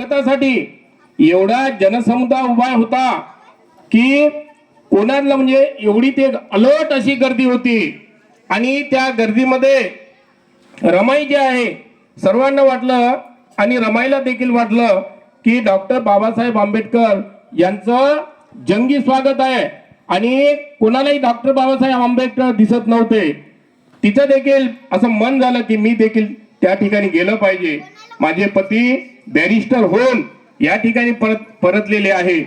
स्वागतासाठी एवढा जनसमुदाय उभा होता की कोणाला म्हणजे एवढी ते अलर्ट अशी गर्दी होती आणि त्या गर्दीमध्ये रमाई जे आहे सर्वांना वाटलं आणि रमाईला देखील वाटलं की डॉक्टर बाबासाहेब आंबेडकर यांचं जंगी स्वागत आहे आणि कोणालाही डॉक्टर बाबासाहेब आंबेडकर दिसत नव्हते। तिचं देखील असं मन झालं की मी देखील त्या ठिकाणी गेलं पाहिजे। माझे पती बॅरिस्टर होऊन या ठिकाणी परतलेले आहे,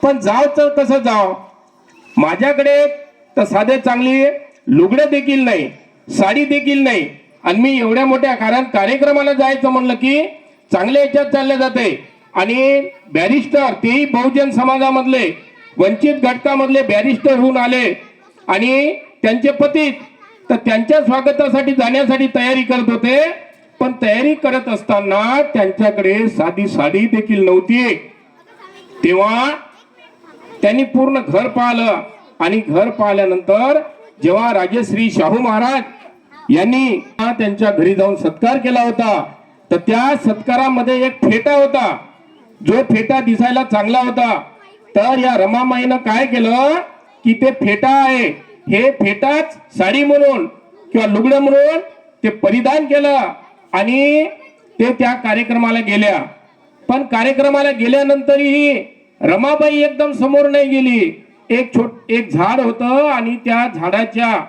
पण जावचं कसं जाव, माझ्याकडे तर साधे चांगली लुगडे देखील नाही, साडी देखील नाही आणि मी एवढ्या मोठ्या कार्यक्रमाला जायचं म्हणलं की चांगल्या याच्यात चालले जाते आणि बॅरिस्टर तेही बहुजन समाजामधले वंचित घटकामधले बॅरिस्टर होऊन आले आणि त्यांचे पती तर त्यांच्या स्वागतासाठी जाण्यासाठी तयारी करत होते, पण तयारी करत असताना त्यांच्याकडे साधी साडी देखील नव्हती। तेव्हा त्यांनी पूर्ण घर पाहिलं आणि घर पाहिल्यानंतर जेव्हा राजश्री शाहू महाराज यांनी त्यांच्या घरी जाऊन सत्कार केला होता तर त्या सत्कारामध्ये एक फेटा होता, जो फेटा दिसायला चांगला होता। तर या रमाबाईनं काय केलं की ते फेटा आहे हे फेटाच साडी म्हणून किंवा लुगडं म्हणून ते परिधान केलं आणि ते त्या कार्यक्रमाला गेल्या। पण कार्यक्रमाला गेल्यानंतरही रमाबाई एकदम समोर नाही गेली। एक झाड होतं आणि त्या झाडाच्या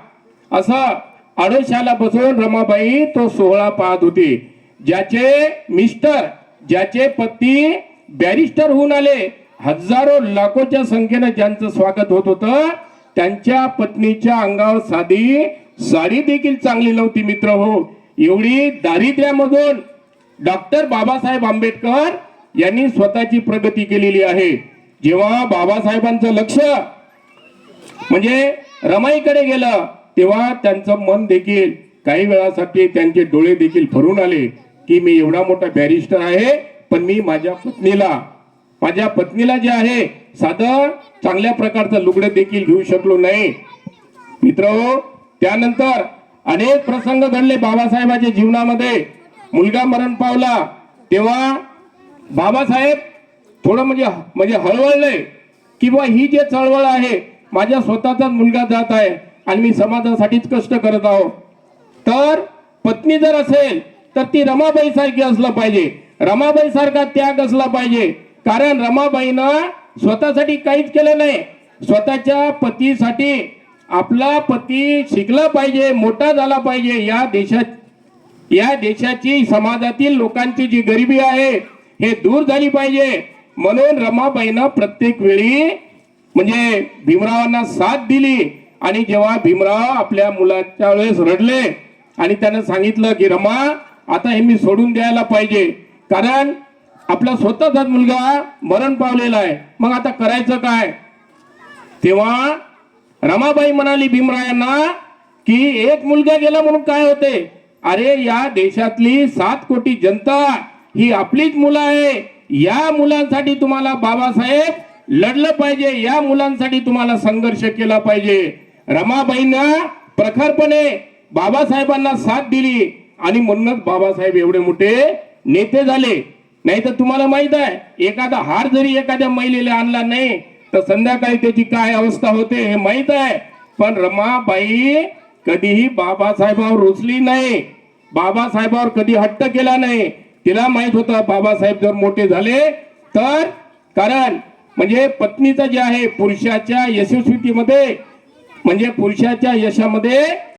असं आडोशाला बसून रमाबाई तो सोहळा पाहत होती। ज्याचे पती बॅरिस्टर होऊन आले, हजारो लाखोच्या संख्येने ज्यांचं स्वागत होत होतं त्यांच्या पत्नीच्या अंगावर साधी साडी देखील चांगली नव्हती। मित्र हो, एवढी दारिद्र्यामधून डॉक्टर बाबासाहेब आंबेडकर यांनी स्वतःची प्रगती केलेली आहे। जेव्हा बाबासाहेबांचं लक्ष म्हणजे रमाईकडे गेलं तेव्हा त्यांचं मन देखील काही वेळासाठी त्यांचे डोळे देखील भरून आले की मी एवढा मोठा बॅरिस्टर आहे पण मी माझ्या पत्नीला जे आहे साधं चांगल्या प्रकारचं लुगडं देखील घेऊ शकलो नाही। मित्रहो, त्यानंतर अनेक प्रसंग घडले बाबासाहेबांच्या जीवनामध्ये। मुलगा मरण पावला तेव्हा बाबासाहेब थोडं म्हणजे हळवळले की बा ही जे चळवळ आहे माझ्या स्वतःचाच मुलगा जात आहे आणि मी समाजासाठीच कष्ट करत आहो, तर पत्नी जर असेल तर ती रमाबाई सारखी असलं पाहिजे, रमाबाई सारखा त्याग असला पाहिजे। कारण रमाबाईनं स्वतःसाठी काहीच केलं नाही, स्वतःच्या पतीसाठी आपला पती शिकला पाहिजे, मोठा झाला पाहिजे, या देशाची समाजातील लोकांची जी गरिबी आहे हे दूर झाली पाहिजे, म्हणून रमाबाईनं प्रत्येक वेळी म्हणजे भीमरावांना साथ दिली। आणि जेव्हा भीमराव आपल्या मुलाच्या वेळेस रडले आणि त्याने सांगितलं की रमा आता हे मी सोडून द्यायला पाहिजे कारण आपला स्वतःचाच मुलगा मरण पावलेला आहे, मग आता करायचं काय, तेव्हा रमाबाई म्हणाली भीमरावांना की एक मुलगा गेला म्हणून काय होते, अरे या देशातली 7 कोटी जनता ही आपलीच मुलं आहे, या मुलांसाठी तुम्हाला बाबासाहेब लढलं पाहिजे, या मुलांसाठी तुम्हाला संघर्ष केला पाहिजे। रमाबाईंना प्रखरपणे बाबासाहेबांना साथ दिली आणि म्हणूनच बाबासाहेब एवढे मोठे नेते झाले। नाही तर तुम्हाला माहित आहे एखादा हार जरी एखाद्या महिलेला आणला नाही तर संध्याकाळी त्याची काय अवस्था होते हे माहित आहे। पण रमाबाई कधीही बाबासाहेबावर रुसली नाही, बाबासाहेबावर कधी हट्ट केला नाही। तिला माहित होतं बाबासाहेब जर मोठे झाले तर कारण म्हणजे पत्नीचं जे आहे पुरुषाच्या यशस्वीतेमध्ये म्हणजे पुरुषाच्या यशामध्ये